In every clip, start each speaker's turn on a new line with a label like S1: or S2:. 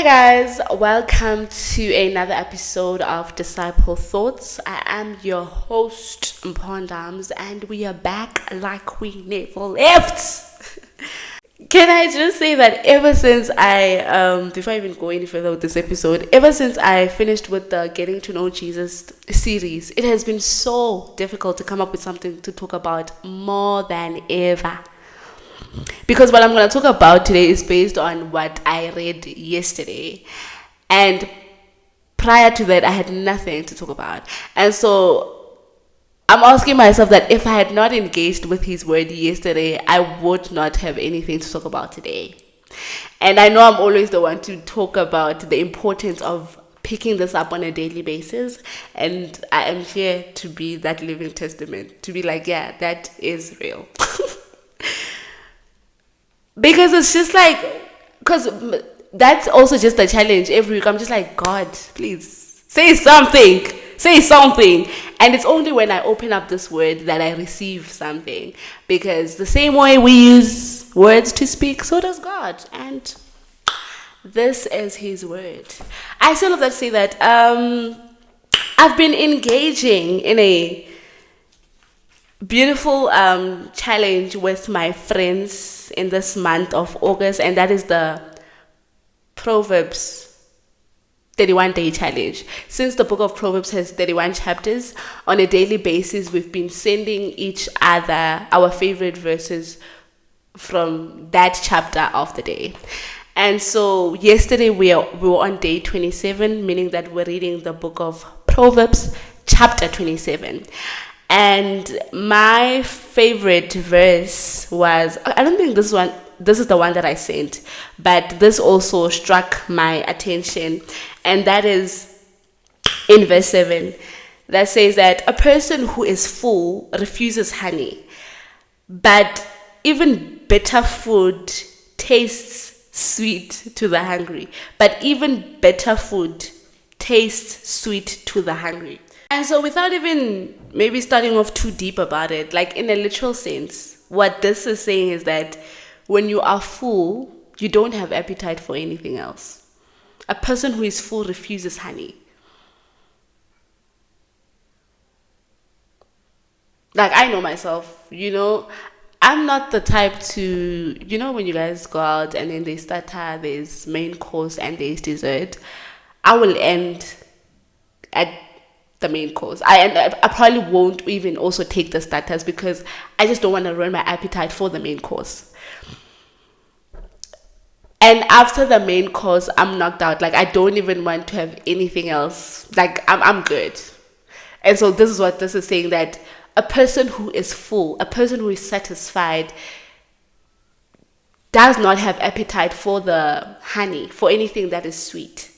S1: guys, welcome to another episode of Disciple Thoughts. I am your host, Mpondams, and we are back like we never left. Can I just say that ever since before I even go any further with this episode, ever since I finished with the Getting to Know Jesus series, it has been so difficult to come up with something to talk about more than ever. Because what I'm going to talk about today is based on what I read yesterday. And prior to that, I had nothing to talk about. And so I'm asking myself that if I had not engaged with his word yesterday, I would not have anything to talk about today. And I know I'm always the one to talk about the importance of picking this up on a daily basis. And I am here to be that living testament, to be like, yeah, that is real. Because it's just like, because that's also just a challenge every week. I'm just like, God, please say something. Say something. And it's only when I open up this word that I receive something. Because the same way we use words to speak, so does God. And this is his word. I still have to say that I've been engaging in a beautiful challenge with my friends in this month of August, and that is the Proverbs 31 day challenge. Since the book of Proverbs has 31 chapters, on a daily basis we've been sending each other our favorite verses from that chapter of the day. And so yesterday we were on day 27, meaning that we're reading the book of Proverbs chapter 27. And my favorite verse was, I don't think this is the one that I sent, but this also struck my attention, and that is in verse 7 that says that a person who is full refuses honey, but even bitter food tastes sweet to the hungry. But even bitter food tastes sweet to the hungry. And so without even maybe starting off too deep about it, like in a literal sense, what this is saying is that when you are full, you don't have appetite for anything else. A person who is full refuses honey. Like, I know myself, I'm not the type to, when you guys go out and then there's starter, there's main course and there's dessert, I will end at the main course. I probably won't even also take the starters because I just don't want to ruin my appetite for the main course. And after the main course, I'm knocked out. Like, I don't even want to have anything else. Like, I'm good. And so this is what this is saying, that a person who is full, a person who is satisfied, does not have appetite for the honey, for anything that is sweet.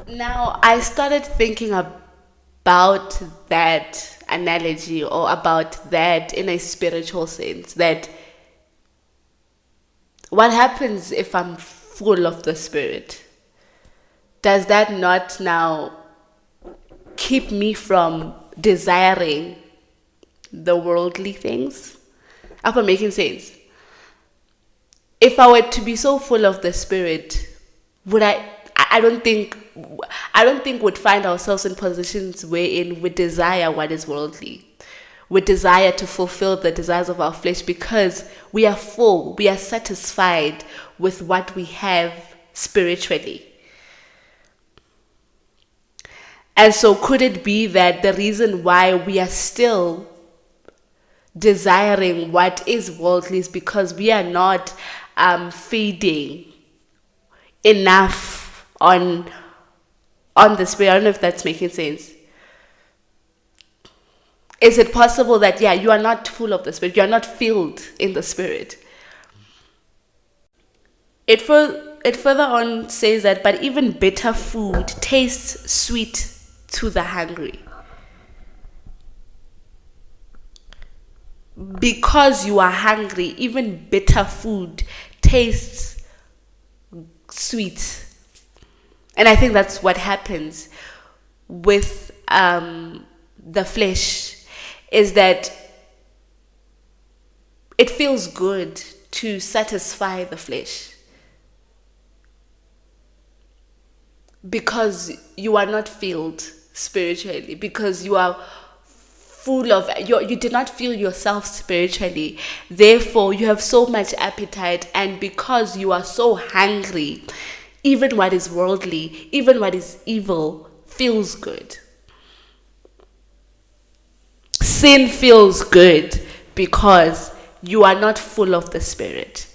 S1: Now, I started thinking about that analogy, or about that in a spiritual sense, that what happens if I'm full of the Spirit? Does that not now keep me from desiring the worldly things? I hope I'm making sense. If I were to be so full of the Spirit, I don't think we'd find ourselves in positions wherein we desire what is worldly. We desire to fulfill the desires of our flesh because we are full, we are satisfied with what we have spiritually. And so could it be that the reason why we are still desiring what is worldly is because we are not feeding enough on the Spirit? I don't know if that's making sense. Is it possible that, you are not full of the Spirit, you are not filled in the Spirit? It further on says that, but even bitter food tastes sweet to the hungry. Because you are hungry, even bitter food tastes sweet. And I think that's what happens with the flesh, is that it feels good to satisfy the flesh. because you are not filled spiritually, because you are full of you did not feel yourself spiritually, therefore you have so much appetite, and because you are so hungry, even what is worldly, even what is evil feels good. Sin feels good because you are not full of the Spirit.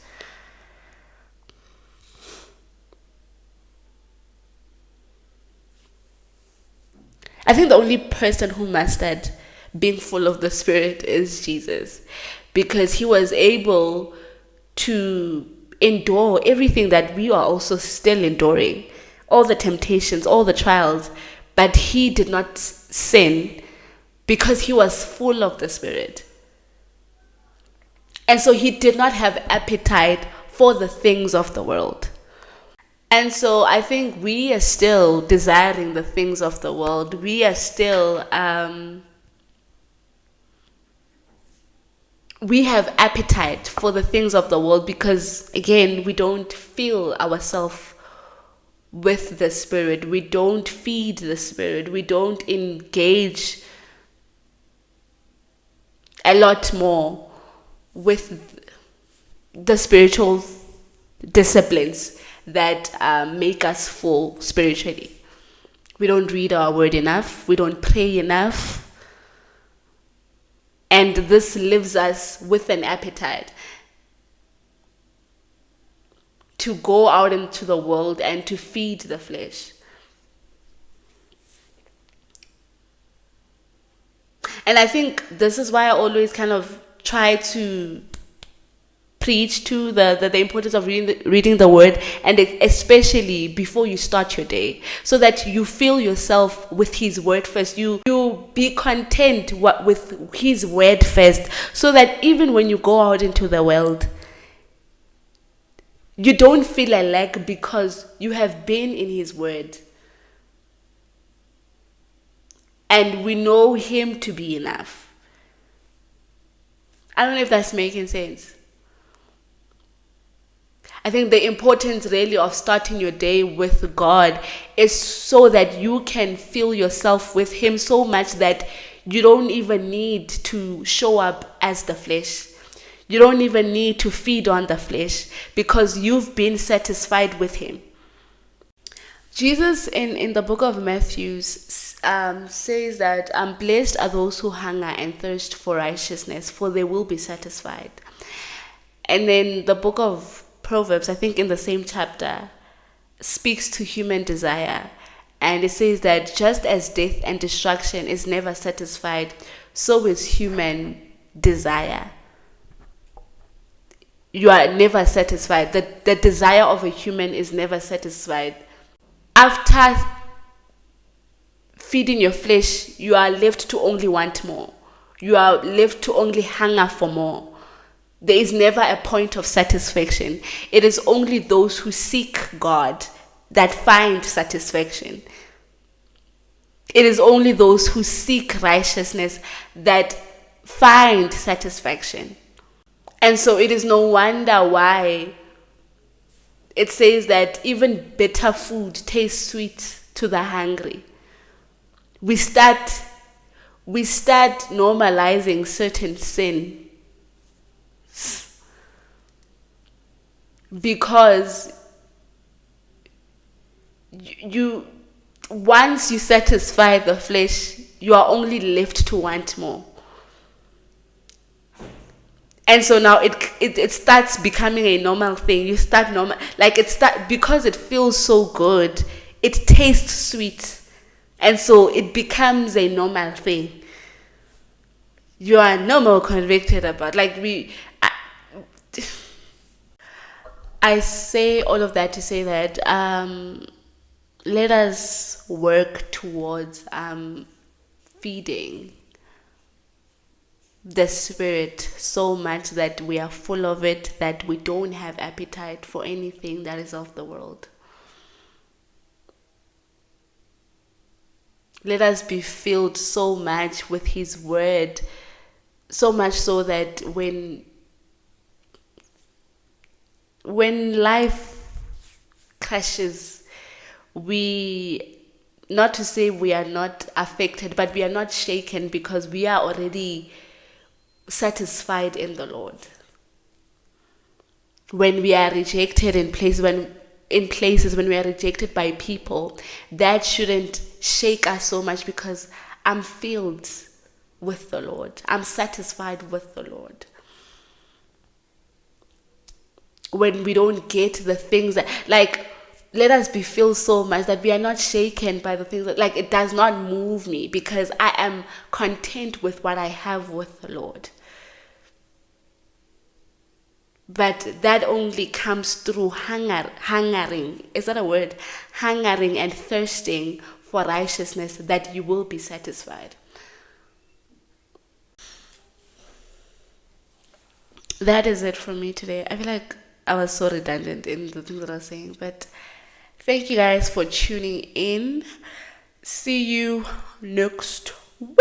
S1: I think the only person who mastered being full of the Spirit is Jesus, because he was able to endure everything that we are also still enduring, all the temptations, all the trials, but he did not sin because he was full of the Spirit. And so he did not have appetite for the things of the world. And so I think we are still desiring the things of the world. We are still, we have appetite for the things of the world because, again, we don't fill ourselves with the Spirit. We don't feed the Spirit. We don't engage a lot more with the spiritual disciplines that make us full spiritually. We don't read our word enough. We don't pray enough. And this leaves us with an appetite to go out into the world and to feed the flesh. And I think this is why I always kind of try to preach to the importance of reading the word, and especially before you start your day, so that you fill yourself with his word first. You be content with his word first, so that even when you go out into the world, you don't feel a lack because you have been in his word. And we know him to be enough. I don't know if that's making sense. I think the importance really of starting your day with God is so that you can fill yourself with him so much that you don't even need to show up as the flesh. You don't even need to feed on the flesh because you've been satisfied with him. Jesus in the book of Matthew says that blessed are those who hunger and thirst for righteousness, for they will be satisfied. And then the book of Proverbs, I think in the same chapter, speaks to human desire. And it says that just as death and destruction is never satisfied, so is human desire. You are never satisfied. The desire of a human is never satisfied. After feeding your flesh, you are left to only want more. You are left to only hunger for more. There is never a point of satisfaction. It is only those who seek God that find satisfaction. It is only those who seek righteousness that find satisfaction. And so it is no wonder why it says that even bitter food tastes sweet to the hungry. We start normalizing certain sin because you once you satisfy the flesh, you are only left to want more. And so now it starts becoming a normal thing. You start normal, like because it feels so good, it tastes sweet. And so it becomes a normal thing. You are no more convicted about, I say all of that to say that let us work towards feeding the Spirit so much that we are full of it, that we don't have appetite for anything that is of the world. Let us be filled so much with his word, so much so that when life crashes, we, not to say we are not affected, but we are not shaken because we are already satisfied in the Lord. When we are rejected in places, when we are rejected by people, that shouldn't shake us so much because I'm filled with the Lord. I'm satisfied with the Lord. When we don't get the things that, like, let us be filled so much that we are not shaken by the things that, like, it does not move me because I am content with what I have with the Lord. But that only comes through hungering. Is that a word? Hungering and thirsting for righteousness, that you will be satisfied. That is it for me today. I feel like I was so redundant in the things that I was saying, but thank you guys for tuning in. See you next week.